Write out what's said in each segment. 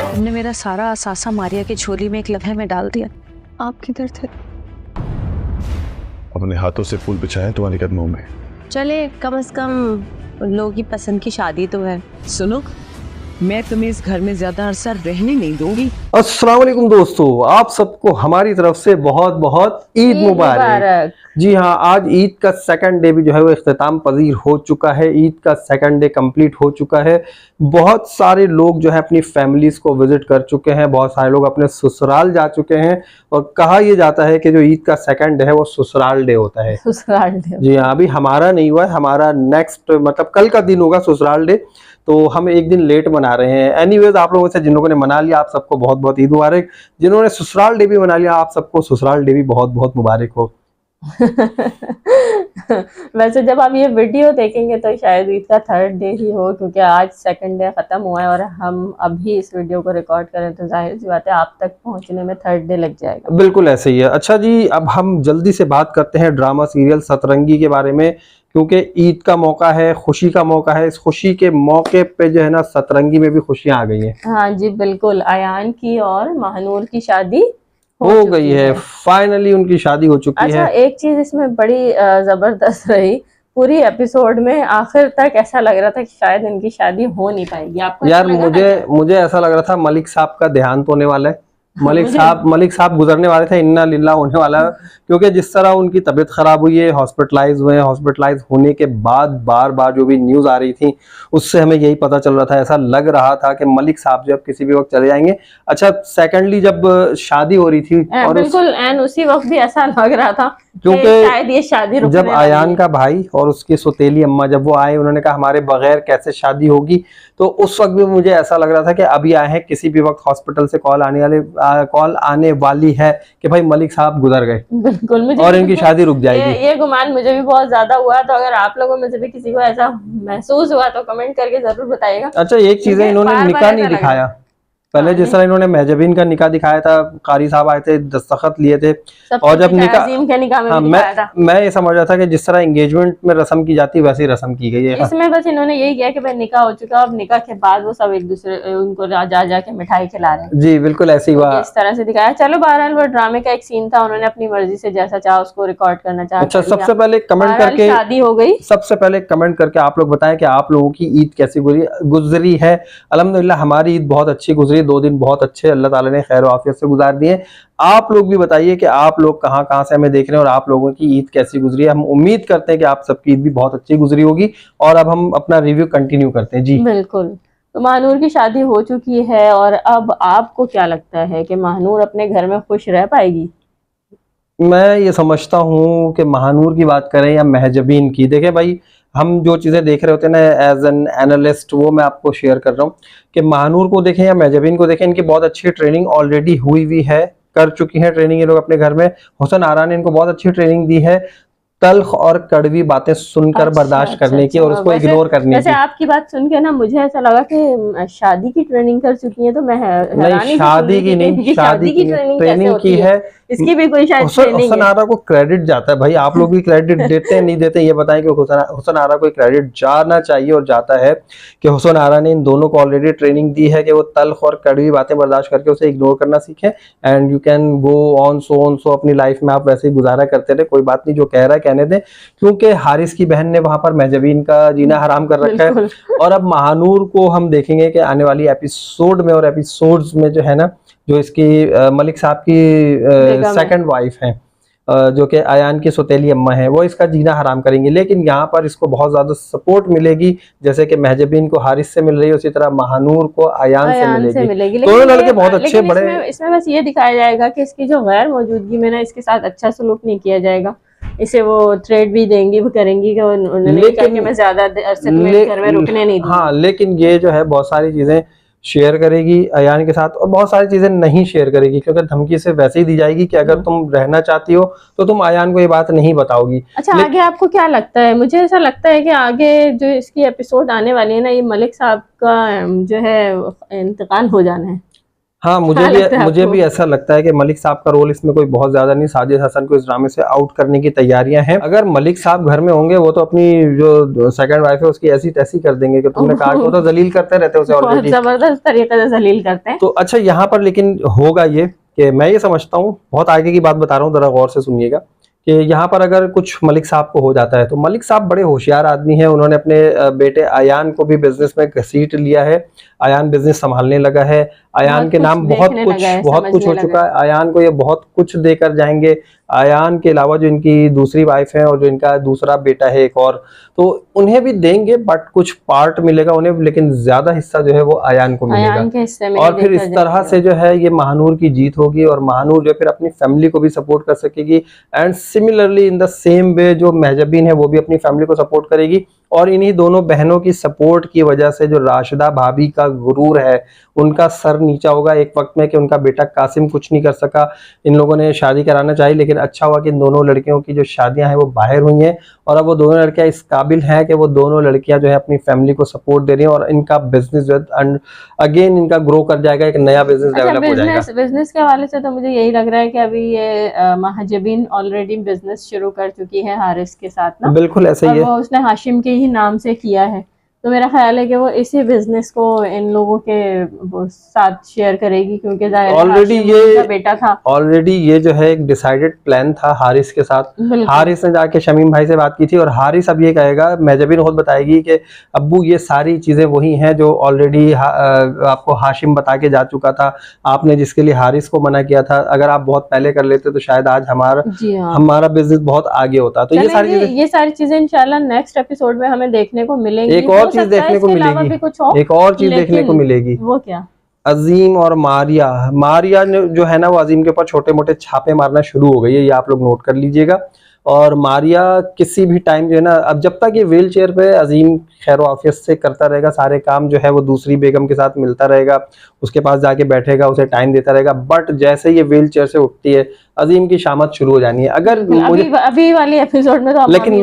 तुमने मेरा सारा असासा मारिया की झोली में एक लम्हे में डाल दिया। आप किधर थे? अपने हाथों से फूल बिछाए तुम्हारे कदमों में। चले कम से कम लोगों की पसंद की शादी तो है। सुनो, मैं तुम्हें इस घर में ज्यादा अरसा रहने नहीं दूंगी। अस्सलाम वालेकुम दोस्तों, आप सबको हमारी तरफ से बहुत बहुत ईद मुबारक। जी हाँ, आज ईद का सेकंड डे भी जो है वो इख्तिताम पजीर हो चुका है। ईद का सेकंड डे कंप्लीट हो चुका है। बहुत सारे लोग जो है अपनी फैमिलीज को विजिट कर चुके हैं, बहुत सारे लोग अपने ससुराल जा चुके हैं और कहा यह जाता है कि जो ईद का सेकंड डे है वो ससुराल डे होता है। ससुराल डे? जी हाँ, अभी हमारा नहीं हुआ है, हमारा नेक्स्ट मतलब कल का दिन होगा ससुराल डे, तो हम एक दिन लेट मना रहे हैं। एनीवेज, आप लोगों से जिन लोगों ने मना लिया आप सबको बहुत बहुत ईद मुबारक। जिन्होंने ससुराल डे भी मना लिया आप सबको ससुराल डे भी बहुत बहुत मुबारक हो। वैसे जब आप ये वीडियो देखेंगे तो शायद ईद का थर्ड डे ही हो, क्योंकि आज सेकंड डे खत्म हुआ है और हम अभी इस वीडियो को रिकॉर्ड करें तो जाहिर सी बात है आप तक पहुंचने में थर्ड डे लग जाएगा। बिल्कुल ऐसे ही है। अच्छा जी, अब हम जल्दी से बात करते हैं ड्रामा सीरियल सतरंगी के बारे में, क्योंकि ईद का मौका है, खुशी का मौका है। इस खुशी के मौके पे जो है ना सतरंगी में भी खुशियां आ गई हैं। हाँ जी बिल्कुल, अयान की और महानूर की शादी हो गई है। फाइनली उनकी शादी हो चुकी है। अच्छा, एक चीज इसमें बड़ी जबरदस्त रही, पूरी एपिसोड में आखिर तक ऐसा लग रहा था कि शायद इनकी शादी हो नहीं पाएगी। आपको यार मुझे ऐसा लग रहा था मलिक साहब का देहांत होने वाला है। मलिक साहब गुजरने वाले थे, इन्ना लिल्ला होने वाला है, क्योंकि जिस तरह उनकी तबीयत खराब हुई है, हॉस्पिटलाइज हुए हैं, हॉस्पिटलाइज होने के बाद बार बार जो भी न्यूज आ रही थी उससे हमें यही पता चल रहा था, ऐसा लग रहा था कि मलिक साहब जो अब किसी भी वक्त चले जाएंगे। अच्छा, सेकेंडली जब शादी हो रही थी और बिल्कुल एंड उसी वक्त भी ऐसा लग रहा था क्योंकि शायद ये शादी जब अयान का भाई और उसकी सौतेली अम्मा जब वो आए, उन्होंने कहा हमारे बगैर कैसे शादी होगी, तो उस वक्त भी मुझे ऐसा लग रहा था कि अभी आए हैं, किसी भी वक्त हॉस्पिटल से कॉल आने वाली है कि भाई मलिक साहब गुजर गए। बिल्कुल, मुझे और इनकी शादी रुक जाएगी। ये गुमान मुझे भी बहुत ज्यादा हुआ। तो अगर आप लोगों में से भी किसी को ऐसा महसूस हुआ तो कमेंट करके जरूर बताइएगा। अच्छा, एक चीज है, इन्होंने निकाह नहीं दिखाया पहले, जिस तरह इन्होंने महजबीन का निकाह दिखाया था, कारी साहब आए थे, दस्तखत लिए थे, और जब निकाह मैं ये समझ रहा था कि जिस तरह एंगेजमेंट में रस्म की जाती है वैसी रस्म की गई है। इसमें बस इन्होंने यही किया कि भाई निकाह हो चुका, अब निकाह के बाद वो सब एक दूसरे उनको जा मिठाई खिला रहे हैं। जी बिल्कुल ऐसे ही हुआ, इस तरह से दिखाया। चलो बहरहाल वो ड्रामे का एक सीन था, उन्होंने अपनी मर्जी से जैसा चाहा उसको रिकॉर्ड करना चाहा। अच्छा, सबसे पहले कमेंट करके शादी हो गई। सबसे पहले कमेंट करके आप लोग बताएं कि आप लोगों की ईद कैसी गुजरी है। अल्हम्दुलिल्लाह हमारी ईद बहुत अच्छी गुजरी, 2 दिन बहुत अच्छे अल्लाह ताला ने खैर आफियत से गुजार दिए। आप लोग भी बताइए कि आप लोग कहाँ कहाँ से हमें देख रहे हैं और आप लोगों की ईद कैसी गुजरी है। हम उम्मीद करते हैं कि आप सबकी ईद भी बहुत अच्छी गुजरी होगी। और अब हम अपना रिव्यू कंटिन्यू करते हैं। जी बिल्कुल, तो महानूर की शादी हो चुकी है और अब आपको क्या लगता है कि महानूर अपने घर में खुश रह पाएगी? मैं ये समझता हूँ कि महानूर की बात करें या महजबीन की, देखें भाई हम जो चीज़ें देख रहे होते हैं ना एज एन एनालिस्ट, वो मैं आपको शेयर कर रहा हूँ कि महानूर को देखें या महजबीन को देखें, इनकी बहुत अच्छी ट्रेनिंग ऑलरेडी हुई है, कर चुकी है ट्रेनिंग ये लोग अपने घर में। हुसन आरा ने इनको बहुत अच्छी ट्रेनिंग दी है तल्ख और कड़वी बातें सुनकर बर्दाश्त करने की और उसको इग्नोर करने की। आपकी बात सुन के ना मुझे ऐसा लगा कि शादी की ट्रेनिंग कर चुकी है, तो मैं नहीं, शादी की नहीं, शादी की ट्रेनिंग की है, इसकी भी कोई शायद हुसन आरा को क्रेडिट जाता है। भाई आप लोग भी क्रेडिट देते हैं नहीं देते ये बताएं कि हुसन आरा को क्रेडिट जाना चाहिए और जाता है कि हुसन आरा ने इन दोनों को ऑलरेडी ट्रेनिंग दी है कि वो तल्ख और कड़वी बातें बर्दाश्त करके उसे इग्नोर करना सीखें and you can go on so अपनी लाइफ में आप वैसे ही गुजारा करते रहे, कोई बात नहीं, जो कह रहा है कहने दें, क्योंकि हारिस की बहन ने वहां पर महजबीन का जीना हराम कर रखा है। और अब महानूर को हम देखेंगे कि आने वाली एपिसोड में और एपिसोड्स में जो है ना, जो इसकी मलिक साहब की सेकंड वाइफ है जो कि अयान की सौतेली अम्मा है, वो इसका जीना हराम करेंगे। लेकिन यहाँ पर इसको बहुत ज्यादा सपोर्ट मिलेगी, जैसे कि महजबीन को हारिस से मिल रही है उसी तरह महानूर को अयान से मिलेगी। दोनों लड़के बहुत अच्छे बड़े। इसमें बस ये दिखाया जाएगा कि इसकी जो गैर मौजूदगी में ना इसके साथ अच्छा सलूक नहीं किया जाएगा, इसे वो थ्रेड भी देंगी, वो करेंगी कि उन्होंने कहा कि मैं ज्यादा अरसे तुम्हें घर में रुकने नहीं दूंगी। हाँ, लेकिन ये जो है बहुत सारी चीजें शेयर करेगी अयान के साथ और बहुत सारी चीजें नहीं शेयर करेगी, क्योंकि धमकी से वैसे ही दी जाएगी कि अगर तुम रहना चाहती हो तो तुम अयान को ये बात नहीं बताओगी। अच्छा, आगे आपको क्या लगता है? मुझे ऐसा लगता है कि आगे जो इसकी एपिसोड आने वाली है ना, ये मलिक साहब का जो है इंतकाल हो जाना है। हाँ, क्या लगता है मुझे आपको? भी ऐसा लगता है कि मलिक साहब का रोल इसमें कोई बहुत ज्यादा नहीं, साजिद हसन को इस ड्रामे से आउट करने की तैयारियां हैं। अगर मलिक साहब घर में होंगे वो तो अपनी जो सेकंड वाइफ है उसकी ऐसी तैसी कर देंगे कि तुमने कहा कि वो तो जलील करते रहते हैं उसे बहुत ऑलरेडी। जबरदस्त तरीके से जलील करते हैं। तो अच्छा यहाँ पर लेकिन होगा ये कि मैं ये समझता हूँ, बहुत आगे की बात बता रहा हूँ, जरा गौर से सुनिएगा कि यहाँ पर अगर कुछ मलिक साहब को हो जाता है तो मलिक साहब बड़े होशियार आदमी हैं। उन्होंने अपने बेटे आयान को भी बिजनेस में घसीट लिया है। आयान बिजनेस संभालने लगा है। आयान के नाम बहुत कुछ हो चुका है। आयान को ये बहुत कुछ देकर जाएंगे। आयान के अलावा जो इनकी दूसरी वाइफ है और जो इनका दूसरा बेटा है एक और, तो उन्हें भी देंगे, बट कुछ पार्ट मिलेगा उन्हें, लेकिन ज्यादा हिस्सा जो है वो आयान को मिलेगा। आयान के हिस्से में और फिर इस तरह से जो है ये महानूर की जीत होगी और महानूर जो फिर अपनी फैमिली को भी सपोर्ट कर सकेगी। And similarly in the same way जो महजबीन है वो भी अपनी फैमिली को सपोर्ट करेगी। और इन्हीं दोनों बहनों की सपोर्ट की वजह से जो राशिदा भाभी का गुरूर है उनका सर नीचा होगा एक वक्त में कि उनका बेटा कासिम कुछ नहीं कर सका। इन लोगों ने शादी कराना चाहिए, लेकिन अच्छा हुआ कि इन दोनों लड़कियों की जो शादियां हैं वो बाहर हुई हैं और अब वो दोनों लड़कियां इस काबिल हैं कि वो दोनों लड़कियां जो है अपनी फैमिली को सपोर्ट दे रही हैं और इनका बिजनेस जो है अगेन इनका ग्रो कर जाएगा, एक नया बिजनेस डेवलप हो जाएगा। बिजनेस के हवाले से तो मुझे यही लग रहा है कि अभी ये महजबीन ऑलरेडी बिजनेस शुरू कर चुकी है हारिस के साथ ना। बिल्कुल ऐसे ही है। वो उसने हाशिम के ही नाम से किया है, तो मेरा ख्याल है कि वो इसी बिजनेस को इन लोगों के वो साथ शेयर करेगी, क्योंकि ऑलरेडी ये बेटा था। ऑलरेडी ये जो है एक डिसाइडेड प्लान था हारिस के साथ। हारिस ने जाके शमीम भाई से बात की थी और हारिस अब ये कहेगा, महजबीन खुद बताएगी कि अब्बू ये सारी चीजें वही हैं जो ऑलरेडी आपको हाशिम बता के जा चुका था। आपने जिसके लिए हारिस को मना किया था, अगर आप बहुत पहले कर लेते तो शायद आज हमारा बिजनेस बहुत आगे होता। तो ये सारी चीजें इंशाल्लाह नेक्स्ट एपिसोड में हमें देखने को मिलेंगी। एक और चीज देखने को मिलेगी, एक और चीज देखने को मिलेगी। वो क्या? अजीम और मारिया ने जो है ना वो अजीम के ऊपर छोटे मोटे छापे मारना शुरू हो गई है, ये आप लोग नोट कर लीजिएगा। और मारिया किसी भी टाइम जो है ना, अब जब तक ये व्हील चेयर पे अजीम खैर आफियत से करता रहेगा सारे काम जो है वो दूसरी बेगम के साथ मिलता रहेगा, उसके पास जाके बैठेगा, उसे टाइम देता रहेगा। बट जैसे ये व्हील चेयर से उठती है अजीम की शामत शुरू हो जानी है। अगर मुझे अभी वाली एपिसोड में तो लेकिन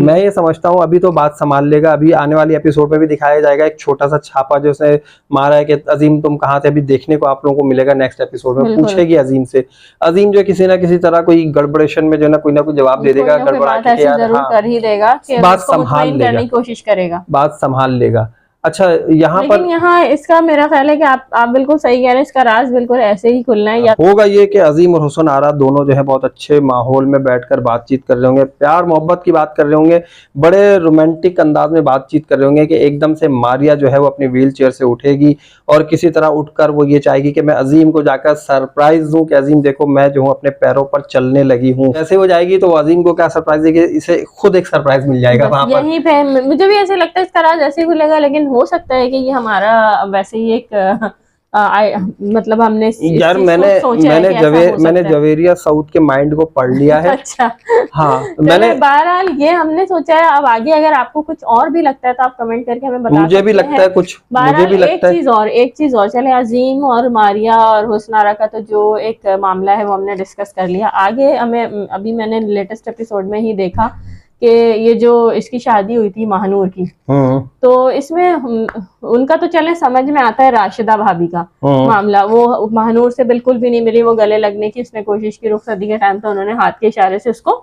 मैं ये समझता हूँ अभी तो बात संभाल लेगा। अभी आने वाली एपिसोड में भी दिखाया जाएगा एक छोटा सा छापा जो उसने मारा है कि अजीम तुम कहाँ थे, अभी देखने को आप लोगों को मिलेगा नेक्स्ट एपिसोड में। पूछेगी अजीम से, अजीम जो किसी ना किसी तरह कोई गड़बड़ेशन में जो ना कोई जवाब दे देगा, गड़बड़ा के यार हाँ, कर ही देगा, बात संभाल लेगा, कोशिश करेगा, बात संभाल लेगा। अच्छा यहाँ पर यहाँ इसका मेरा ख्याल है कि आप बिल्कुल सही कह रहे हैं, इसका राज बिल्कुल ऐसे ही खुलना है। या होगा ये कि अजीम और हुसन आरा दोनों जो है बहुत अच्छे माहौल में बैठकर बातचीत कर रहे होंगे, प्यार मोहब्बत की बात कर रहे होंगे, बड़े रोमांटिक अंदाज में बातचीत कर रहे होंगे कि एकदम से मारिया जो है वो अपनी व्हील चेयर से उठेगी और किसी तरह उठकर वो ये चाहेगी कि मैं अजीम को जाकर सरप्राइज दूं कि अजीम देखो मैं जो हूँ अपने पैरों पर चलने लगी हूँ। जैसे वो जाएगी तो अजीम को क्या सरप्राइज देगी, इसे खुद एक सरप्राइज मिल जाएगा वहां पर। यहीं पे मुझे भी ऐसे लगता है इसका राज ऐसे ही खुलेगा, लेकिन हो सकता है कि ये हमारा वैसे ही एक मतलब हमने यार मैंने जवेरिया साउथ के माइंड को पढ़ लिया है। अच्छा हाँ मैंने बहरहाल ये हमने सोचा है। अब आगे अगर आपको कुछ और भी लगता है तो आप कमेंट करके हमें बता। मुझे भी लगता है कुछ, मुझे भी लगता है एक चीज और चले, अजीम और मारिया और हुस्न आरा का तो जो एक मामला है वो हमने डिस्कस कर लिया। आगे हमें अभी मैंने लेटेस्ट एपिसोड में ही देखा कि ये जो इसकी शादी हुई थी महानूर की, तो इसमें उनका तो चले समझ में आता है राशिदा भाभी का मामला, वो महानूर से बिल्कुल भी नहीं मिली, वो गले लगने की उसने कोशिश की, रुखसती के टाइम तो उन्होंने हाथ के इशारे से उसको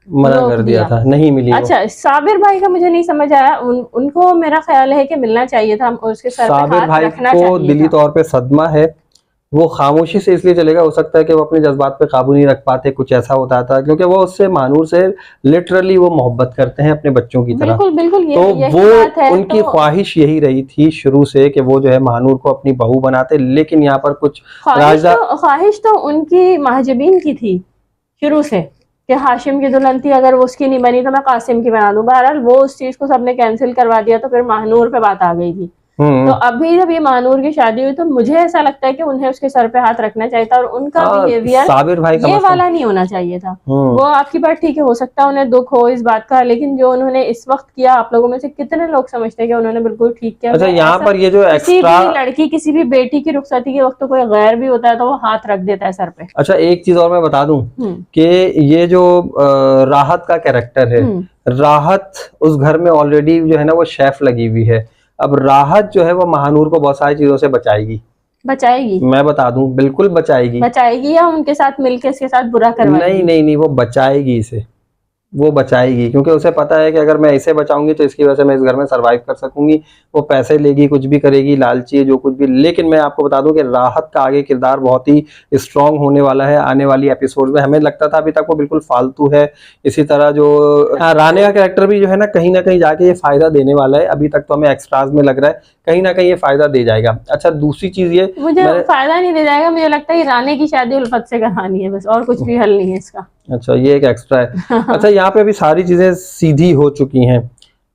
मना कर दिया था, नहीं मिली। अच्छा साबिर भाई का मुझे नहीं समझ आया, उनको मेरा ख्याल है कि मिलना चाहिए था, उसके सर पे हाथ रखना चाहिए था। दिली तौर पे सदमा है, वो खामोशी से इसलिए चलेगा, हो सकता है कि वो अपने जज्बात पे काबू नहीं रख पाते, कुछ ऐसा होता था, क्योंकि वो उससे महानूर से लिटरली वो मोहब्बत करते हैं अपने बच्चों की तरह। बिल्कुल तो वो उनकी ख्वाहिश यही रही थी शुरू से कि वो जो है महानूर को अपनी बहू बनाते, लेकिन यहाँ पर कुछ ख्वाहिश तो उनकी महजबीन की थी शुरू से कि हाशिम की दुल्हन थी, अगर वो उसकी नहीं बनी तो मैं कासिम की बना दूं। बहरहाल वो उस चीज को सबने कैंसिल करवा दिया, तो फिर महानूर पे बात आ गई थी। तो अभी जब ये महानूर की शादी हुई तो मुझे ऐसा लगता है कि उन्हें उसके सर पे हाथ रखना चाहिए था और उनका बिहेवियर साबिर भाई का ये वाला नहीं होना चाहिए था। वो आपकी बात ठीक है, हो सकता है उन्हें दुख हो इस बात का, लेकिन जो उन्होंने इस वक्त किया, आप लोगों में से कितने लोग समझते हैं कि उन्होंने बिल्कुल ठीक किया। अच्छा यहाँ पर ये जो एक्स्ट्रा लड़की किसी भी बेटी की रुखसती के वक्त कोई गैर भी होता है तो वो हाथ रख देता है सर पे। अच्छा एक चीज और मैं बता दूं कि ये जो राहत का कैरेक्टर है, राहत उस घर में ऑलरेडी जो है ना वो शेफ लगी हुई है। अब राहत जो है वो महानूर को बहुत सारी चीजों से बचाएगी, बचाएगी? मैं बता दूं, बिल्कुल बचाएगी। बचाएगी या उनके साथ मिलके इसके साथ बुरा करवाएगी? नहीं नहीं नहीं, वो बचाएगी इसे, वो बचाएगी, क्योंकि उसे पता है कि अगर मैं इसे बचाऊंगी तो इसकी वजह से मैं इस घर में सरवाइव कर सकूंगी। वो पैसे लेगी, कुछ भी करेगी, लालची है, जो कुछ भी। लेकिन मैं आपको बता दूं कि राहत का आगे किरदार बहुत ही स्ट्रांग होने वाला है आने वाली एपिसोड में। हमें लगता था अभी तक वो बिल्कुल फालतू है। इसी तरह जो राने का कैरेक्टर भी जो है ना कहीं जाके ये फायदा देने वाला है। अभी तक तो हमें एक्स्ट्राज में लग रहा है कहीं ना कहीं ये फायदा दे जाएगा। अच्छा, दूसरी चीज ये, मुझे फायदा नहीं दे जाएगा, मुझे लगता है कि राने की शादी उल्फत से करानी है बस, और कुछ भी हल नहीं है इसका। अच्छा, ये एक एक्स्ट्रा है। अच्छा, यहाँ पे अभी सारी चीजें सीधी हो चुकी हैं।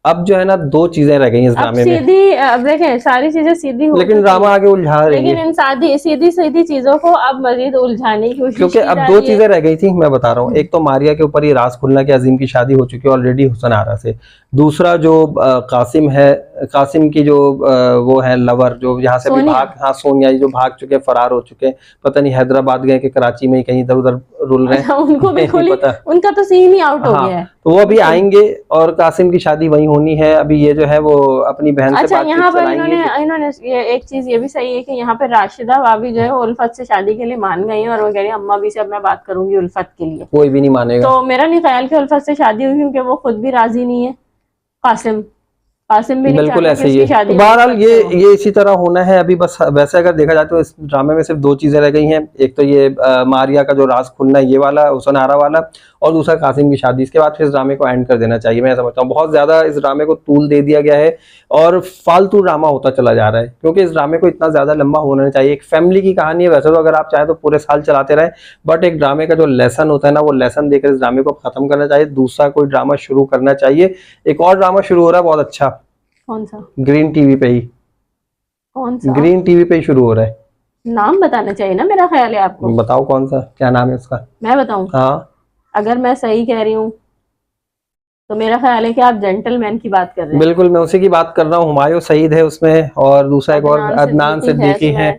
अब जो है ना 2 चीजें रह गई इस ड्रामे में। सीधी, अब देखें सारी चीजें सीधी हो, लेकिन ड्रामा आगे उलझा रही है। लेकिन इन सीधी चीजों को अब मजीद उलझाने की कोशिश, क्योंकि अब 2 चीजें रह गई थी, मैं बता रहा हूँ। एक तो मारिया के ऊपर ये राज खुलना कि अजीम की शादी हो चुकी है ऑलरेडी हुसन आरा से। दूसरा जो कासिम है, कासिम की जो वो है लवर, जो यहाँ से भी भाग, हाँ सोनिया, जो भाग चुके, फरार हो चुके, पता नहीं हैदराबाद गए कि कराची में ही कहीं इधर उधर रुल रहे हैं। उनको बिल्कुल उनका तो सीन ही आउट हो गया है। तो वो अभी आएंगे और कासिम की शादी वहीं होनी है। अभी ये जो है वो अपनी बहन से बातचीत यहाँ पर चलाएंगे। इन्होंने ये एक चीज ये भी सही है कि यहाँ पे राशिदा भाभी जो है उल्फत से शादी के लिए मान गई है, और वो कह रही है अम्मा भी से अब मैं बात करूंगी उल्फत के लिए। कोई भी नहीं मानेगा। तो मेरा नहीं ख्याल कि उल्फत से शादी हुई, क्योंकि वो खुद भी राजी नहीं है। कासिम भी बिल्कुल ऐसे ही है। तो बहरहाल ये इसी तरह होना है अभी बस। वैसे अगर देखा जाए तो इस ड्रामे में सिर्फ 2 चीजें रह गई हैं। एक तो ये मारिया का जो राज खुलना है ये वाला, हुसन आरा वाला, और दूसरा कासिम की शादी। इसके बाद फिर इस ड्रामे को एंड कर देना चाहिए। मैं समझता हूँ बहुत ज्यादा इस ड्रामे को तूल दे दिया गया है और फालतू ड्रामा होता चला जा रहा है, क्योंकि इस ड्रामे को इतना ज्यादा लंबा होना नहीं चाहिए। एक फैमिली की कहानी है, वैसे तो अगर आप चाहें तो पूरे साल चलाते रहे, बट एक ड्रामे का जो लेसन होता है ना, वो लेसन देकर इस ड्रामे को खत्म करना चाहिए। दूसरा कोई ड्रामा शुरू करना चाहिए। एक और ड्रामा शुरू हो रहा है बहुत अच्छा। कौन सा? ग्रीन टीवी पे ही। कौन सा? ग्रीन टीवी पे ही शुरू हो रहा है। नाम बताना चाहिए ना, मेरा ख्याल है आपको। बताओ कौन सा, क्या नाम है उसका? मैं बताऊं? हाँ, अगर मैं सही कह रही हूँ तो मेरा ख्याल है कि आप जेंटलमैन की बात कर रहे हैं। बिल्कुल मैं उसी की बात कर रहा हूँ। हुमायूं सईद है उसमें, और दूसरा एक और अदनान सिद्दीकी है।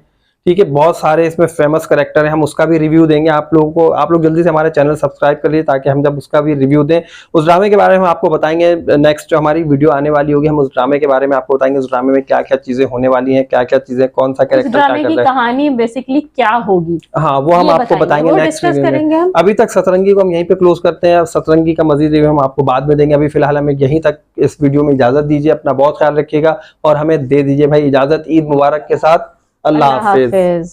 ठीक है, बहुत सारे इसमें फेमस कैरेक्टर हैं। हम उसका भी रिव्यू देंगे आप लोगों को। आप लोग जल्दी से हमारे चैनल सब्सक्राइब कर लीजिए ताकि हम जब उसका भी रिव्यू दें, उस ड्रामे के बारे में आपको बताएंगे। नेक्स्ट जो हमारी वीडियो आने वाली होगी, हम उस ड्रामे के बारे में आपको बताएंगे। उस ड्रामे में क्या क्या चीजें होने वाली हैं, क्या क्या चीजें, कौन सा कैरेक्टर क्या कर रहा है, कहानी बेसिकली क्या होगी, हाँ वो हम आपको बताएंगे नेक्स्ट वीडियो में। अभी तक सतरंगी को हम यहीं पे क्लोज करते हैं। सतरंगी का मजीद रिव्यू हम आपको बाद में देंगे। अभी फिलहाल हमें यहीं तक इस वीडियो में इजाजत दीजिए। अपना बहुत ख्याल रखिएगा और हमें दे दीजिए भाई इजाजत। ईद मुबारक के साथ अल्लाह हाफिज।